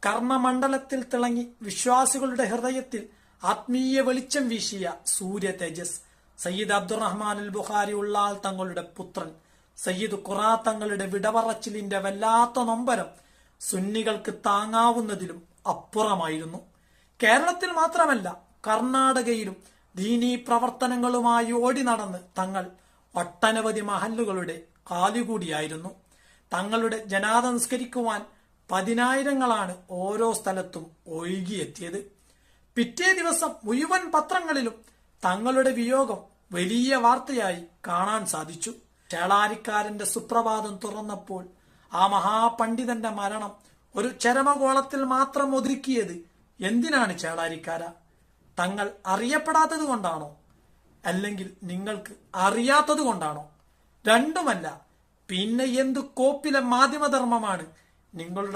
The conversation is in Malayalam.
കർമ്മമണ്ഡലത്തിൽ തിളങ്ങി വിശ്വാസികളുടെ ഹൃദയത്തിൽ ആത്മീയ വെളിച്ചം വീശിയ സൂര്യ തേജസ് സയ്യിദ് അബ്ദുറഹ്മാൻ അൽ ബുഖാരി ഉള്ളാൾ തങ്ങളുടെ പുത്രൻ സയ്യിദ് ഖുറാ തങ്ങളുടെ വിടപറച്ചിലിന്റെ വല്ലാത്ത നൊമ്പരം സുന്നികൾക്ക് താങ്ങാവുന്നതിലും അപ്പുറമായിരുന്നു. കേരളത്തിൽ മാത്രമല്ല, കർണാടകയിലും ദീനീ പ്രവർത്തനങ്ങളുമായി ഓടി നടന്ന് തങ്ങൾ ഒട്ടനവധി മഹല്ലുകളുടെ കാലുകൂടിയായിരുന്നു. തങ്ങളുടെ ജനാദ നിസ്കരിക്കുവാൻ പതിനായിരങ്ങളാണ് ഓരോ സ്ഥലത്തും ഒഴുകിയെത്തിയത്. പിറ്റേ ദിവസം മുഴുവൻ പത്രങ്ങളിലും തങ്ങളുടെ വിയോഗം വലിയ വാർത്തയായി കാണാൻ സാധിച്ചു. ചേളാരിക്കാരന്റെ സുപ്രഭാതം തുറന്നപ്പോൾ ആ മഹാപണ്ഡിതന്റെ മരണം ഒരു ചരമകോളത്തിൽ മാത്രം ഒതുക്കിയത് എന്തിനാണ് ചേളാരിക്കാര? തങ്ങൾ അറിയപ്പെടാത്തത് കൊണ്ടാണോ? അല്ലെങ്കിൽ നിങ്ങൾക്ക് അറിയാത്തത് കൊണ്ടാണോ? രണ്ടുമല്ല. പിന്നെ എന്തു കോപ്പിലെ മാധ്യമധർമ്മമാണ് നിങ്ങളുടെ